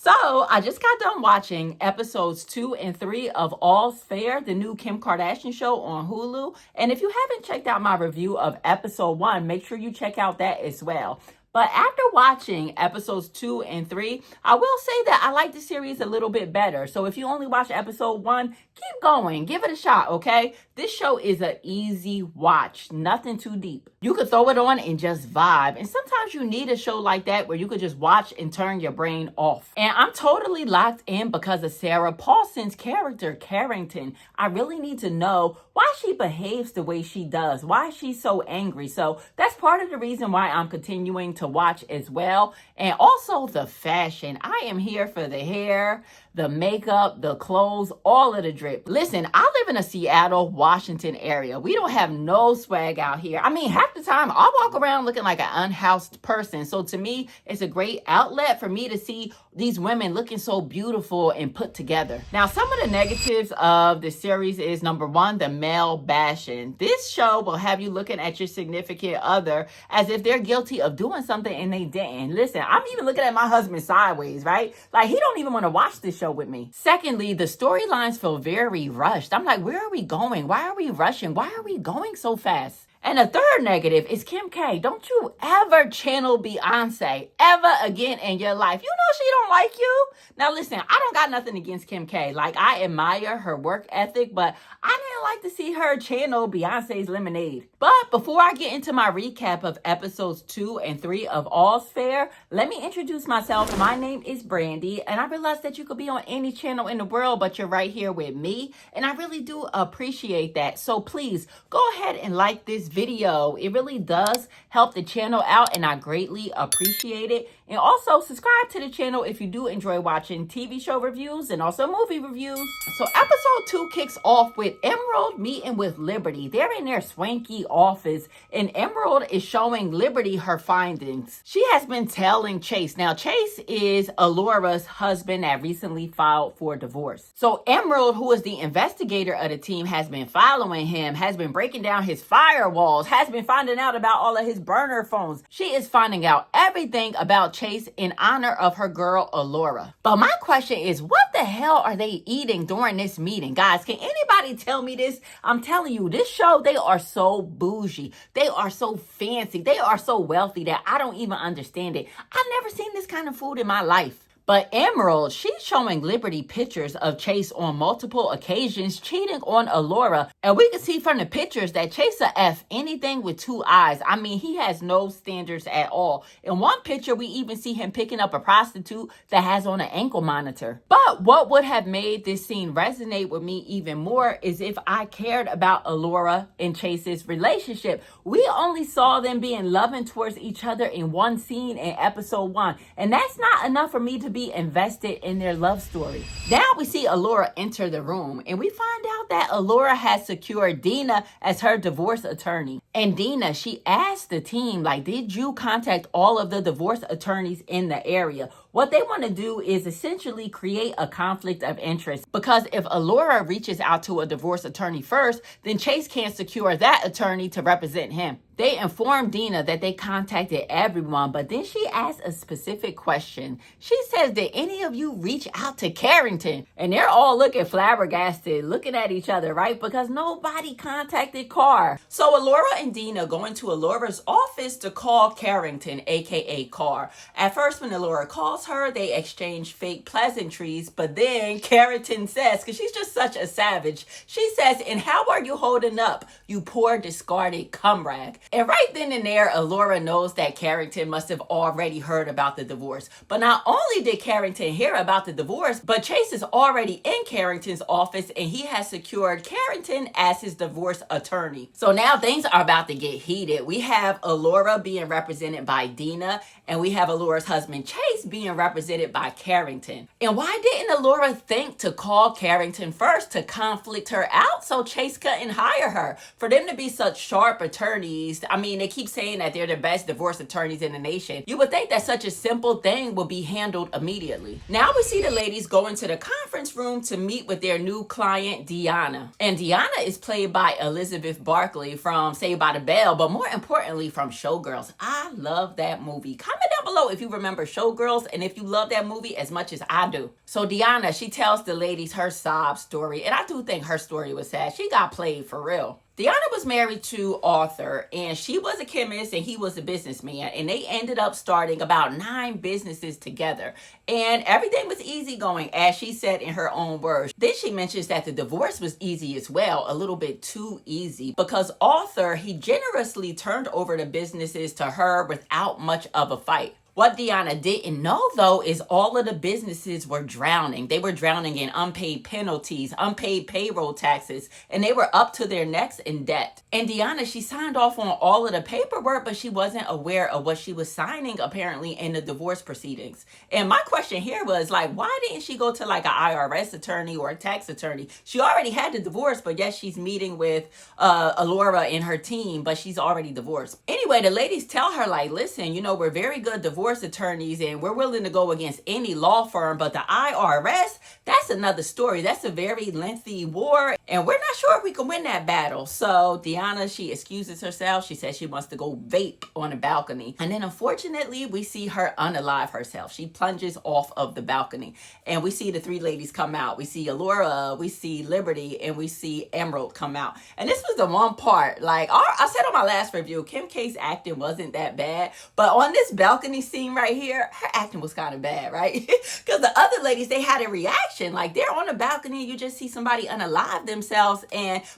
So I just got done watching episodes 2 and 3 of All's Fair, the new Kim Kardashian show on Hulu. And if you haven't checked out my review of episode 1, make sure you check out that as well. But after watching episodes 2 and 3, I will say that I like the series a little bit better. So if you only watch episode 1, keep going. Give it a shot, okay? This show is an easy watch. Nothing too deep. You could throw it on and just vibe. And sometimes you need a show like that where you could just watch and turn your brain off. And I'm totally locked in because of Sarah Paulson's character, Carrington. I really need to know why she behaves the way she does, why she's so angry. So that's part of the reason why I'm continuing to watch as well. And also the fashion. I am here for the hair, the makeup, the clothes, all of the drip. Listen, I live in a Seattle, Washington area. We don't have no swag out here. I mean, half the time I walk around looking like an unhoused person. So to me, it's a great outlet for me to see these women looking so beautiful and put together. Now, some of the negatives of the series is number 1, the male bashing. This show will have you looking at your significant other as if they're guilty of doing something and they didn't. Listen, I'm even looking at my husband sideways, right? Like, he don't even want to watch this show with me. Secondly, the storylines feel very rushed. I'm like, where are we going? Why are we rushing? Why are we going so fast? And a third negative is Kim K. Don't you ever channel Beyonce ever again in your life. You know she don't like you. Now listen, I don't got nothing against Kim K. Like, I admire her work ethic, but I didn't like to see her channel Beyonce's Lemonade. But before I get into my recap of episodes 2 and 3 of All's Fair, let me introduce myself. My name is Brandy, and I realize that you could be on any channel in the world, but you're right here with me, and I really do appreciate that. So please go ahead and like this video. It really does help the channel out, and I greatly appreciate it. And also subscribe to the channel if you do enjoy watching TV show reviews and also movie reviews. So episode 2 kicks off with Emerald meeting with Liberty. They're in their swanky office, and Emerald is showing Liberty her findings. She has been telling Chase. Now, Chase is Alora's husband that recently filed for divorce. So Emerald, who is the investigator of the team, has been following him, has been breaking down his firewalls, has been finding out about all of his burner phones. She is finding out everything about Chase in honor of her girl Alora. But my question is, what the hell are they eating during this meeting? Guys, can anybody tell me this? I'm telling you, this show, they are so bougie. They are so fancy. They are so wealthy that I don't even understand it. I've never seen this kind of food in my life. But Emerald, she's showing Liberty pictures of Chase on multiple occasions cheating on Alora. And we can see from the pictures that Chase a F anything with 2 eyes. I mean, he has no standards at all. In one picture, we even see him picking up a prostitute that has on an ankle monitor. But what would have made this scene resonate with me even more is if I cared about Alora and Chase's relationship. We only saw them being loving towards each other in one scene in episode 1. And that's not enough for me to be invested in their love story. Now we see Alora enter the room, and we find out that Alora has secured Dena as her divorce attorney. And Dena, she asked the team, like, did you contact all of the divorce attorneys in the area? What they want to do is essentially create a conflict of interest, because if Alora reaches out to a divorce attorney first, then Chase can't secure that attorney to represent him. They informed Dena that they contacted everyone, but then she asked a specific question. She says, did any of you reach out to Carrington? And they're all looking flabbergasted, looking at each other, right? Because nobody contacted Carr. So Alora and Dena go into Alora's office to call Carrington, aka Carr. At first, when Alora calls her, they exchange fake pleasantries, but then Carrington says, because she's just such a savage, she says, and how are you holding up, you poor discarded cum rag? And right then and there, Alora knows that Carrington must have already heard about the divorce. But not only did Carrington hear about the divorce, but Chase is already in Carrington's office, and he has secured Carrington as his divorce attorney. So now things are about to get heated. We have Alora being represented by Dena, and we have Alora's husband Chase being represented by Carrington. And why didn't Alora think to call Carrington first to conflict her out so Chase couldn't hire her? For them to be such sharp attorneys, I mean, they keep saying that they're the best divorce attorneys in the nation. You would think that such a simple thing would be handled immediately. Now we see the ladies go into the conference room to meet with their new client, Dena. And Dena is played by Elizabeth Barkley from Saved Saved by the Bell, but more importantly from Showgirls. I love that movie. Comment down below if you remember Showgirls and if you love that movie as much as I do. So Teyana, she tells the ladies her sob story, and I do think her story was sad. She got played for real. Teyana was married to Arthur, and she was a chemist and he was a businessman, and they ended up starting about 9 businesses together, and everything was easy going, as she said in her own words. Then she mentions that the divorce was easy as well, a little bit too easy, because Arthur, he generously turned over the businesses to her without much of a fight. What Teyana didn't know, though, is all of the businesses were drowning. They were drowning in unpaid penalties, unpaid payroll taxes, and they were up to their necks in debt. And Teyana, she signed off on all of the paperwork, but she wasn't aware of what she was signing, apparently, in the divorce proceedings. And my question here was, like, why didn't she go to, like, an IRS attorney or a tax attorney? She already had the divorce, but yes, she's meeting with Alora and her team, but she's already divorced. Anyway, the ladies tell her, like, listen, you know, we're very good divorce attorneys and we're willing to go against any law firm, but the IRS, that's another story. That's a very lengthy war, and we're not sure if we can win that battle. So Teyana, she excuses herself. She says she wants to go vape on a balcony, and then unfortunately we see her unalive herself. She plunges off of the balcony, and we see the 3 ladies come out. We see Alora, we see Liberty, and we see Emerald come out. And this was the one part, like I said on my last review, Kim K's acting wasn't that bad, but on this balcony scene right here, her acting was kind of bad, right? Because the other ladies, they had a reaction, like they're on the balcony, you just see somebody unalive themselves,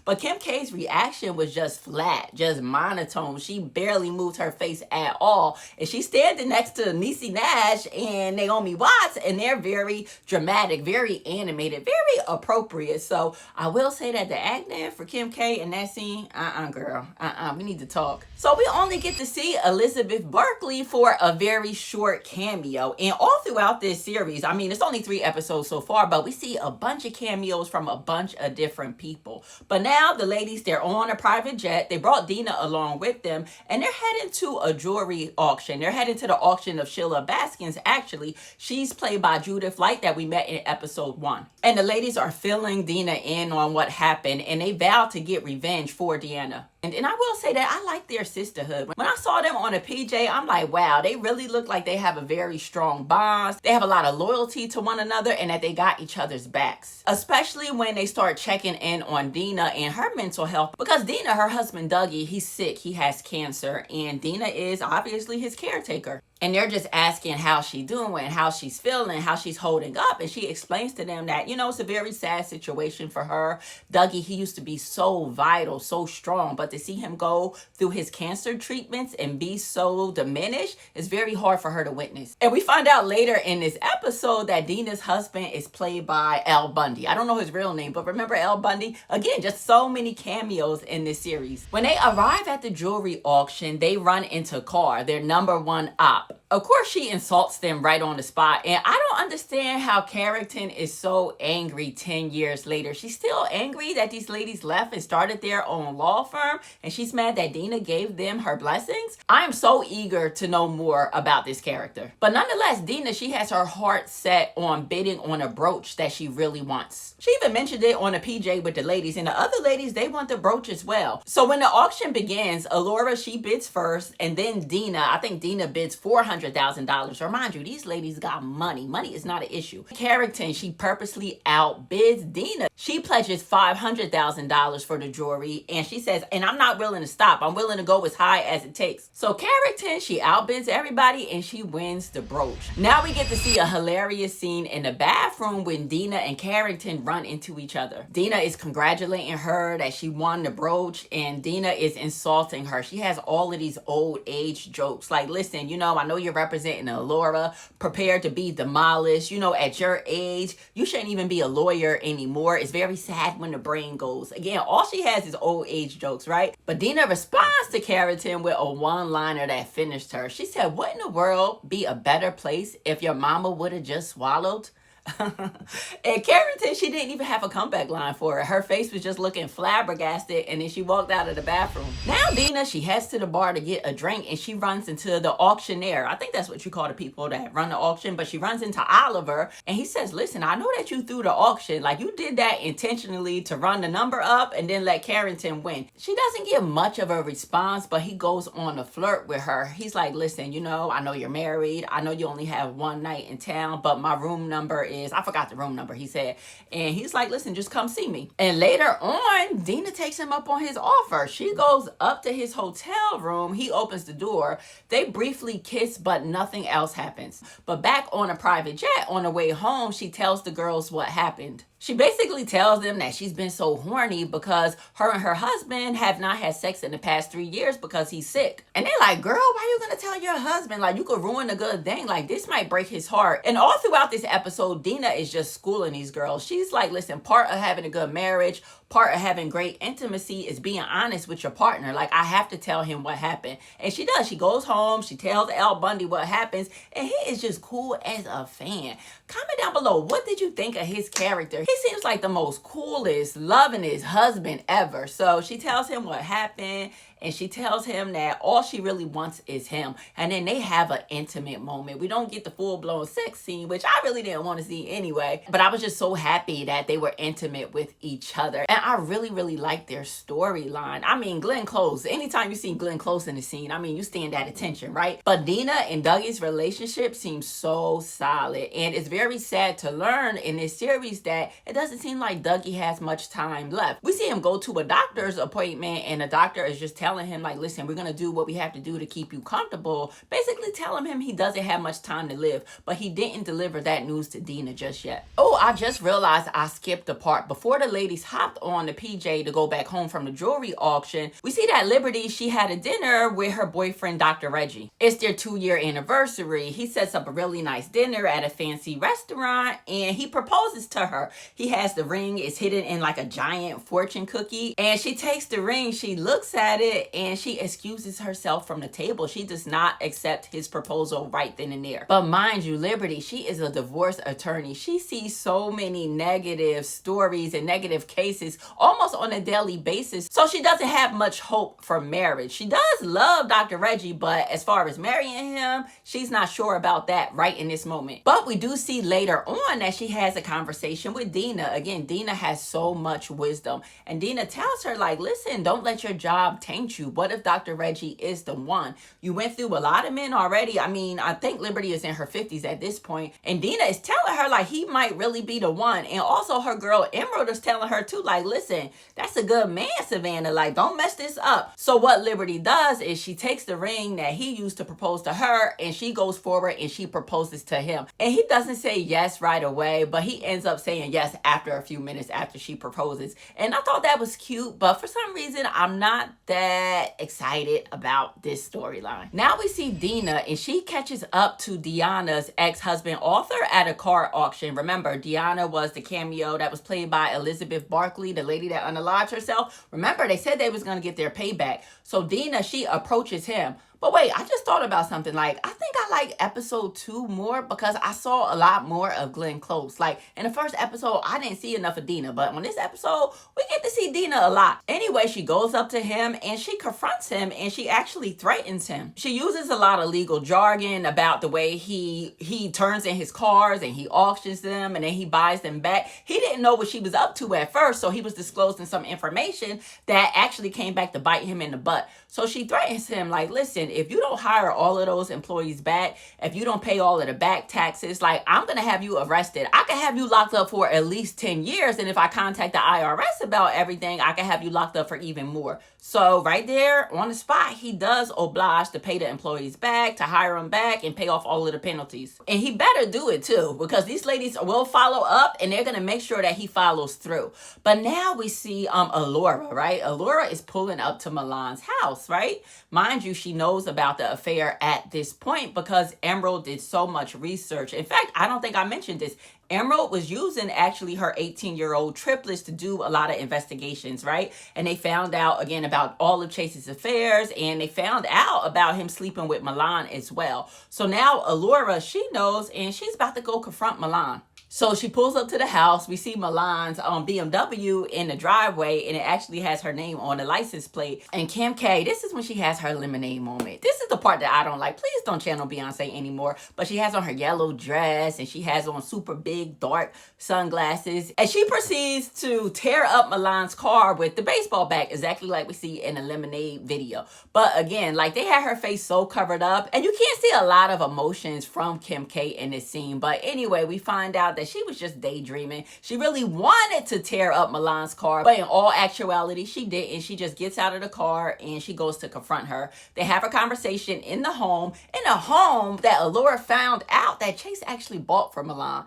but Kim K's reaction was just flat, just monotone. She barely moved her face at all, and she's standing next to Niecy Nash and Naomi Watts, and they're very dramatic, very animated, very appropriate. So I will say that the acting for Kim K in that scene, girl, we need to talk. So we only get to see Elizabeth Berkley for a very short cameo, and all throughout this series, I mean, it's only 3 episodes so far, but we see a bunch of cameos from a bunch of different people. But now the ladies, they're on a private jet. They brought Dena along with them, and they're heading to a jewelry auction. They're heading to the auction of Sheila Baskins. Actually, she's played by Judith Light that we met in episode 1. And the ladies are filling Dena in on what happened, and they vow to get revenge for Teyana. And I will say that I like their sisterhood. When I saw them on a PJ, I'm like, wow, they really look like they have a very strong bond. They have a lot of loyalty to one another, and that they got each other's backs. Especially when they start checking in on Dena and her mental health. Because Dena, her husband Dougie, he's sick. He has cancer. And Dena is obviously his caretaker. And they're just asking how she's doing, how she's feeling, how she's holding up. And she explains to them that, you know, it's a very sad situation for her. Dougie, he used to be so vital, so strong. But to see him go through his cancer treatments and be so diminished is very hard for her to witness. And we find out later in this episode that Dena's husband is played by Al Bundy. I don't know his real name, but remember Al Bundy? Again, just so many cameos in this series. When they arrive at the jewelry auction, they run into Carr, their #1 op. Of course, she insults them right on the spot. And I don't understand how Carrington is so angry 10 years later. She's still angry that these ladies left and started their own law firm. And she's mad that Dena gave them her blessings. I am so eager to know more about this character. But nonetheless, Dena, she has her heart set on bidding on a brooch that she really wants. She even mentioned it on a PJ with the ladies. And the other ladies, they want the brooch as well. So when the auction begins, Alora, she bids first. And then Dena, I think Dena bids $400,000. Remind you, these ladies got money. Money is not an issue. Carrington, she purposely outbids Dena. She pledges $500,000 for the jewelry, and she says, and I'm not willing to stop. I'm willing to go as high as it takes. So Carrington, she outbids everybody, and she wins the brooch. Now we get to see a hilarious scene in the bathroom when Dena and Carrington run into each other. Dena is congratulating her that she won the brooch, and Dena is insulting her. She has all of these old age jokes. Like, listen, you know, I know you're representing Alora, prepared to be demolished. You know, at your age, you shouldn't even be a lawyer anymore. It's very sad when the brain goes. Again, all she has is old age jokes, right? But Dena responds to Carrington with a one-liner that finished her. She said, "What in the world be a better place if your mama would have just swallowed?" And Carrington, she didn't even have a comeback line for it. Her face was just looking flabbergasted, and then she walked out of the bathroom. Now Dena, she heads to the bar to get a drink, and she runs into the auctioneer. I think that's what you call the people that run the auction, but she runs into Oliver, and he says, listen, I know that you threw the auction. Like, you did that intentionally to run the number up and then let Carrington win. She doesn't get much of a response, but he goes on a flirt with her. He's like, listen, I know you're married. I know you only have one night in town, but my room number is, I forgot the room number, he said. And he's like, listen, just come see me. And later on, Dena takes him up on his offer. She goes up to his hotel room. He opens the door. They briefly kiss, but nothing else happens. But back on a private jet on the way home, she tells the girls what happened. She basically tells them that she's been so horny because her and her husband have not had sex in the past 3 years because he's sick. And they're like, girl, why are you going to tell your husband? Like, you could ruin a good thing. Like, this might break his heart. And all throughout this episode, Dena is just schooling these girls. She's like, listen, part of having a good marriage, part of having great intimacy is being honest with your partner. Like, I have to tell him what happened. And she does. She goes home. She tells Al Bundy what happens. And he is just cool as a fan. Comment down below. What did you think of his character? He seems like the most coolest, lovingest husband ever. So she tells him what happened. And she tells him that all she really wants is him. And then they have an intimate moment. We don't get the full-blown sex scene, which I really didn't want to see anyway. But I was just so happy that they were intimate with each other. And I really, really liked their storyline. I mean, Glenn Close. Anytime you see Glenn Close in the scene, I mean, you stand at attention, right? But Dena and Dougie's relationship seems so solid. And it's very sad to learn in this series that it doesn't seem like Dougie has much time left. We see him go to a doctor's appointment, and the doctor is just telling him, like, listen, we're gonna do what we have to do to keep you comfortable, basically telling him he doesn't have much time to live. But he didn't deliver that news to Dena just yet. Oh, I just realized I skipped a part. Before the ladies hopped on the PJ to go back home from the jewelry auction, we see that Liberty, she had a dinner with her boyfriend, Dr. Reggie. It's their 2-year anniversary. He sets up a really nice dinner at a fancy restaurant, and he proposes to her. He has the ring. It's hidden in like a giant fortune cookie, and she takes the ring, she looks at it, and she excuses herself from the table. She does not accept his proposal right then and there. But mind you, Liberty, she is a divorce attorney. She sees so many negative stories and negative cases almost on a daily basis. So she doesn't have much hope for marriage. She does love Dr. Reggie, but as far as marrying him, she's not sure about that right in this moment. But we do see later on that she has a conversation with Dena. Again, Dena has so much wisdom. And Dena tells her, like, listen, don't let your job taint you. What if Dr. Reggie is the one? You went through a lot of men already. I mean, I think Liberty is in her 50s at this point. And Dena is telling her, like, he might really be the one. And also her girl Emerald is telling her too, like, listen, that's a good man, Savannah. Like, don't mess this up. So what Liberty does is she takes the ring that he used to propose to her, and she goes forward and she proposes to him. And he doesn't say yes right away, but he ends up saying yes after a few minutes after she proposes. And I thought that was cute, but for some reason, I'm not that excited about this storyline. Now we see Dena, and she catches up to Deanna's ex-husband Arthur at a car auction. Remember, Deanna was the cameo that was played by Elizabeth Barkley, the lady that unalived herself. Remember, they said they was going to get their payback. So Dena, she approaches him. But wait, I just thought about something. Like, I think I like episode 2 more because I saw a lot more of Glenn Close. Like, in the first episode, I didn't see enough of Dena. But on this episode, we get to see Dena a lot. Anyway, she goes up to him and she confronts him and she actually threatens him. She uses a lot of legal jargon about the way he turns in his cars and he auctions them and then he buys them back. He didn't know what she was up to at first, so he was disclosing some information that actually came back to bite him in the butt. So she threatens him, like, listen, if you don't hire all of those employees back, if you don't pay all of the back taxes, like, I'm going to have you arrested. I can have you locked up for at least 10 years. And if I contact the IRS about everything, I can have you locked up for even more. So right there on the spot, he does oblige to pay the employees back, to hire them back, and pay off all of the penalties. And he better do it too, because these ladies will follow up and they're going to make sure that he follows through. But now we see Allura, right? Allura is pulling up to Milan's house, right? Mind you, she knows about the affair at this point because Emerald did so much research. In fact, I don't think I mentioned this. Emerald was using actually her 18-year-old triplets to do a lot of investigations, right? And they found out, again, about all of Chase's affairs, and they found out about him sleeping with Milan as well. So now Allura, she knows, and she's about to go confront Milan. So she pulls up to the house. We see Milan's BMW in the driveway, and it actually has her name on the license plate. And Kim K, this is when she has her lemonade moment. This is the part that I don't like. Please don't channel Beyonce anymore. But she has on her yellow dress, and she has on super big dark sunglasses. And she proceeds to tear up Milan's car with the baseball bat, exactly like we see in the lemonade video. But again, like, they had her face so covered up, and you can't see a lot of emotions from Kim K in this scene. But anyway, we find out that she was just daydreaming. She really wanted to tear up Milan's car, but in all actuality, she didn't. She just gets out of the car and she goes to confront her. They have a conversation in the home, that Allura found out that Chase actually bought for Milan.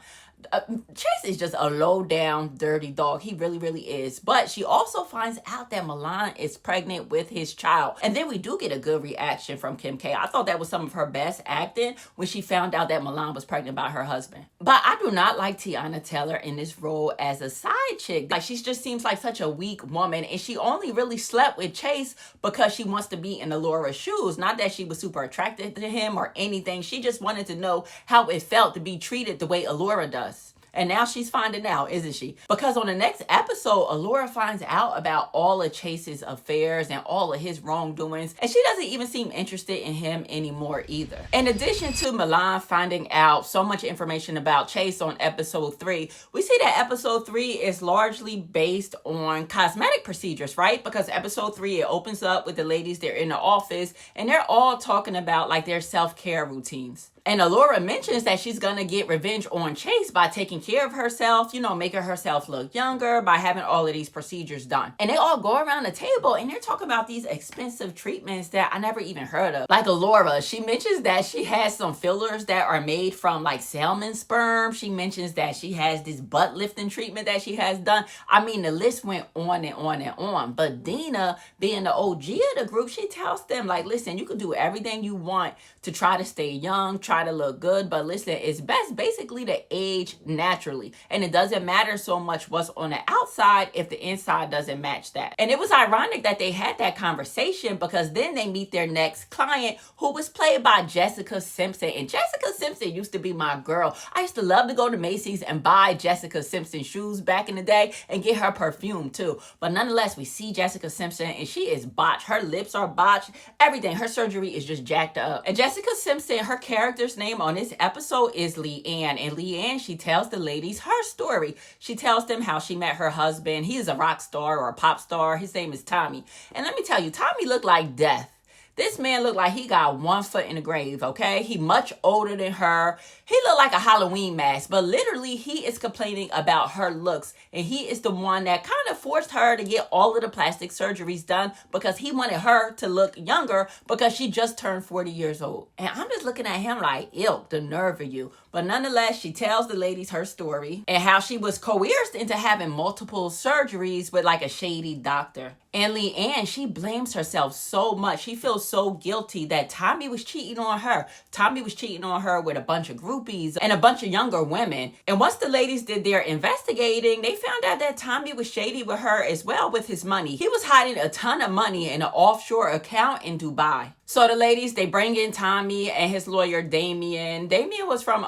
Chase is just a low down dirty dog. He really, really is. But she also finds out that Milan is pregnant with his child. And then we do get a good reaction from Kim K. I thought that was some of her best acting when she found out that Milan was pregnant by her husband. But I do not like Teyana Taylor in this role as a side chick. Like, she just seems like such a weak woman, and she only really slept with Chase because she wants to be in Allura's shoes. Not that she was super attracted to him or anything. She just wanted to know how it felt to be treated the way Allura does. And now she's finding out, isn't she? Because on the next episode, Allura finds out about all of Chase's affairs and all of his wrongdoings. And she doesn't even seem interested in him anymore either. In addition to Milan finding out so much information about Chase on episode 3, we see that episode 3 is largely based on cosmetic procedures, right? Because episode 3, it opens up with the ladies, they're in the office, and they're all talking about like their self-care routines. And Allura mentions that she's going to get revenge on Chase by taking care of herself, making herself look younger, by having all of these procedures done. And they all go around the table and they're talking about these expensive treatments that I never even heard of. Like Allura, she mentions that she has some fillers that are made from like salmon sperm. She mentions that she has this butt lifting treatment that she has done. I mean, the list went on and on and on. But Dena, being the OG of the group, she tells them, like, listen, you can do everything you want to try to stay young, try to look good, but listen, it's best basically to age naturally. And it doesn't matter so much what's on the outside if the inside doesn't match that. And it was ironic that they had that conversation, because then they meet their next client, who was played by Jessica Simpson. And Jessica Simpson used to be my girl. I used to love to go to Macy's and buy Jessica Simpson shoes back in the day and get her perfume too. But nonetheless, we see Jessica Simpson and she is botched. Her lips are botched. Everything. Her surgery is just jacked up. And Jessica Simpson, her character's name on this episode is Leanne. And Leanne, she tells the ladies her story. She tells them how she met her husband. He is a rock star or a pop star. His name is Tommy. And let me tell you, Tommy looked like death. This man looked like he got one foot in the grave, okay? He much older than her. He looked like a Halloween mask, but literally he is complaining about her looks. And he is the one that kind of forced her to get all of the plastic surgeries done, because he wanted her to look younger because she just turned 40 years old. And I'm just looking at him like, ew, the nerve of you. But nonetheless, she tells the ladies her story and how she was coerced into having multiple surgeries with like a shady doctor. And Leanne, she blames herself so much. She feels so guilty that Tommy was cheating on her. Tommy was cheating on her with a bunch of groupies and a bunch of younger women. And once the ladies did their investigating, they found out that Tommy was shady with her as well with his money. He was hiding a ton of money in an offshore account in Dubai. So the ladies, they bring in Tommy and his lawyer, Damien. Damien was from,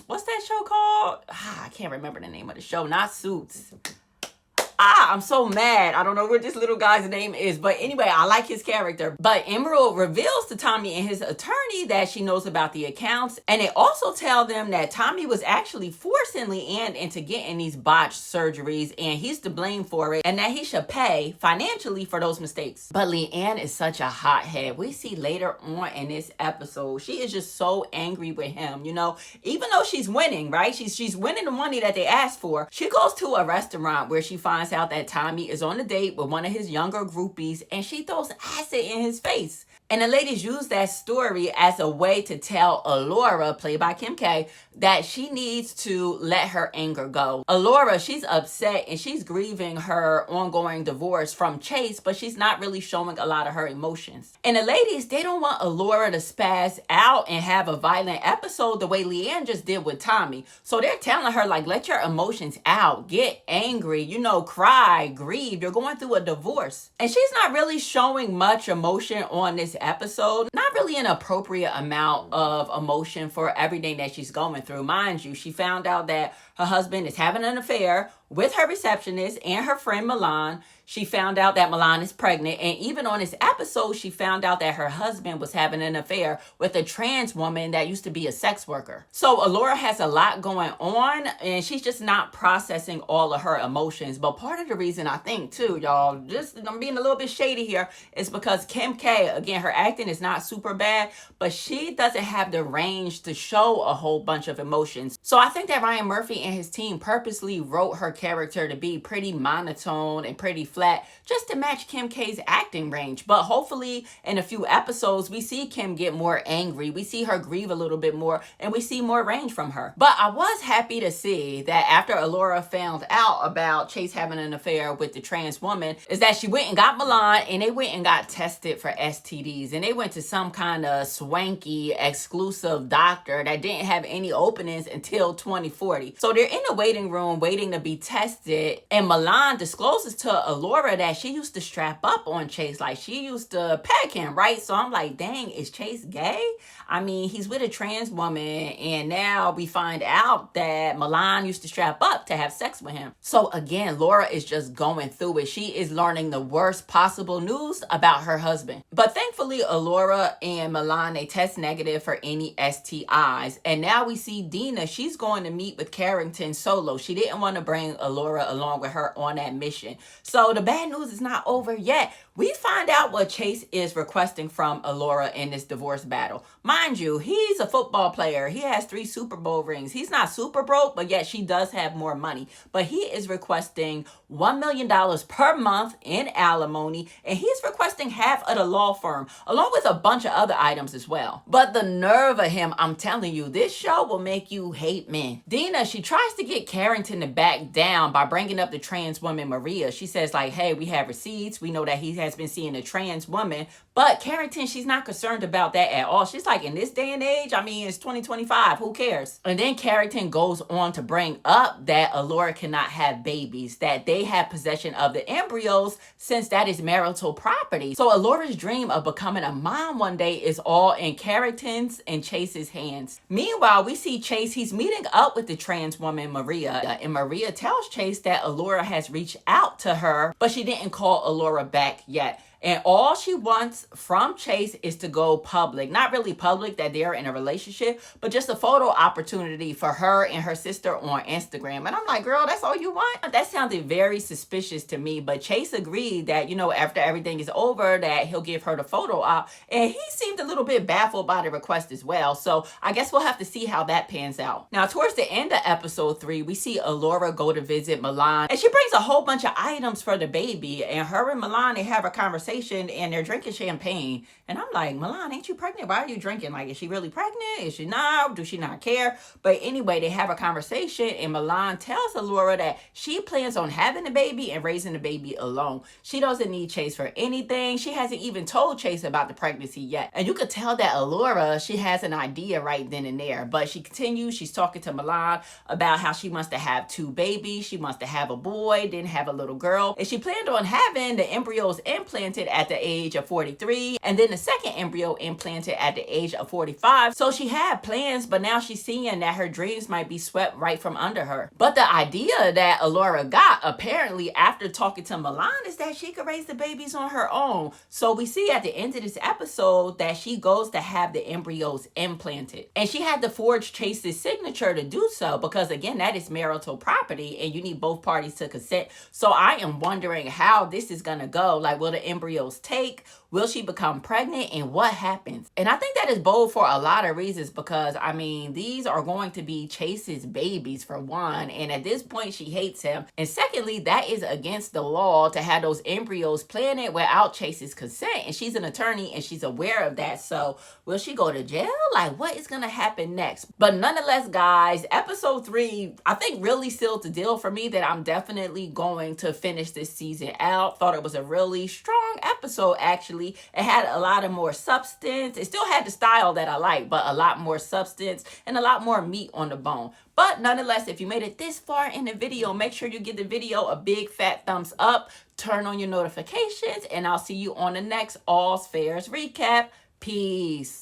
what's that show called? I can't remember the name of the show. Not Suits. I'm so mad. I don't know what this little guy's name is. But anyway, I like his character. But Emerald reveals to Tommy and his attorney that she knows about the accounts. And they also tell them that Tommy was actually forcing Leanne into getting these botched surgeries. And he's to blame for it. And that he should pay financially for those mistakes. But Leanne is such a hothead. We see later on in this episode, she is just so angry with him. Even though she's winning, right? She's winning the money that they asked for. She goes to a restaurant where she finds out that Tommy is on a date with one of his younger groupies, and she throws acid in his face. And the ladies use that story as a way to tell Allura, played by Kim K, that she needs to let her anger go. Allura, she's upset and she's grieving her ongoing divorce from Chase, but she's not really showing a lot of her emotions. And the ladies, they don't want Allura to spaz out and have a violent episode the way Leanne just did with Tommy. So they're telling her, like, let your emotions out. Get angry, cry, grieve. You're going through a divorce. And she's not really showing much emotion on this episode. Not really an appropriate amount of emotion for everything that she's going through. Mind you, she found out that her husband is having an affair with her receptionist and her friend Milan. She found out that Milan is pregnant, and even on this episode, she found out that her husband was having an affair with a trans woman that used to be a sex worker. So Allura has a lot going on, and she's just not processing all of her emotions. But part of the reason I think too, y'all, just I'm being a little bit shady here, is because Kim K, again, her acting is not super bad, but she doesn't have the range to show a whole bunch of emotions. So I think that Ryan Murphy and his team purposely wrote her character to be pretty monotone and pretty flat just to match Kim K's acting range. But hopefully in a few episodes, we see Kim get more angry. We see her grieve a little bit more, and we see more range from her. But I was happy to see that after Allura found out about Chase having an affair with the trans woman, is that she went and got Milan, and they went and got tested for STDs. And they went to some kind of swanky, exclusive doctor that didn't have any openings until 2040. So they're in the waiting room waiting to be tested, and Milan discloses to Allura that she used to strap up on Chase, like she used to peg him, right? So I'm like, dang, is Chase gay? I mean, he's with a trans woman, and now we find out that Milan used to strap up to have sex with him. So again, Laura is just going through it. She is learning the worst possible news about her husband. But thankfully, Allura and Milan, they test negative for any STIs. And now we see Dena, she's going to meet with Carrington solo. She didn't want to bring Allura along with her on that mission. So the bad news is not over yet. We find out what Chase is requesting from Allura in this divorce battle. Mind you, he's a football player. He has 3 Super Bowl rings. He's not super broke, but yet she does have more money. But he is requesting $1 million per month in alimony, and he's requesting half of the law firm, along with a bunch of other items as well. But the nerve of him, I'm telling you, this show will make you hate men. Dena, she tries to get Carrington to back down by bringing up the trans woman Maria. She says like, hey, we have receipts. We know that he has been seeing a trans woman. But Carrington, she's not concerned about that at all. She's like, in this day and age, I mean, it's 2025. Who cares? And then Carrington goes on to bring up that Allura cannot have babies, that they have possession of the embryos since that is marital property. So Allura's dream of becoming a mom one day is all in Carrington's and Chase's hands. Meanwhile, we see Chase, he's meeting up with the trans woman Maria, and Maria tells Chase that Allura has reached out to her, but she didn't call Allura back yet. And all she wants from Chase is to go public. Not really public that they're in a relationship, but just a photo opportunity for her and her sister on Instagram. And I'm like, girl, that's all you want? That sounded very suspicious to me. But Chase agreed that, you know, after everything is over, that he'll give her the photo op. And he seemed a little bit baffled by the request as well. So I guess we'll have to see how that pans out. Now, towards the end of episode 3, we see Allura go to visit Milan. And she brings a whole bunch of items for the baby. And her and Milan, they have a conversation, and they're drinking champagne. And I'm like, Milan, ain't you pregnant? Why are you drinking? Like, is she really pregnant? Is she not? Do she not care? But anyway, they have a conversation, and Milan tells Allura that she plans on having the baby and raising the baby alone. She doesn't need Chase for anything. She hasn't even told Chase about the pregnancy yet. And you could tell that Allura, she has an idea right then and there. But she continues, she's talking to Milan about how she wants to have 2 babies. She wants to have a boy, then have a little girl. And she planned on having the embryos implanted at the age of 43, and then the second embryo implanted at the age of 45. So she had plans, but now she's seeing that her dreams might be swept right from under her. But the idea that Allura got, apparently after talking to Milan, is that she could raise the babies on her own. So we see at the end of this episode that she goes to have the embryos implanted. And she had to forge Chase's signature to do so, because again, that is marital property and you need both parties to consent. So I am wondering how this is gonna go. Like, will the embryos take? Will she become pregnant? And what happens? And I think that is bold for a lot of reasons, because I mean, these are going to be Chase's babies for one, and at this point she hates him, and secondly, that is against the law to have those embryos planted without Chase's consent, and she's an attorney and she's aware of that. So will she go to jail? Like, what is gonna happen next? But nonetheless, guys, episode 3 I think really sealed the deal for me that I'm definitely going to finish this season out. Thought it was a really strong episode. Actually, it had a lot of more substance. It still had the style that I like, but a lot more substance and a lot more meat on the bone. But nonetheless, if you made it this far in the video, make sure you give the video a big fat thumbs up, turn on your notifications, and I'll see you on the next All's Fairs recap. Peace.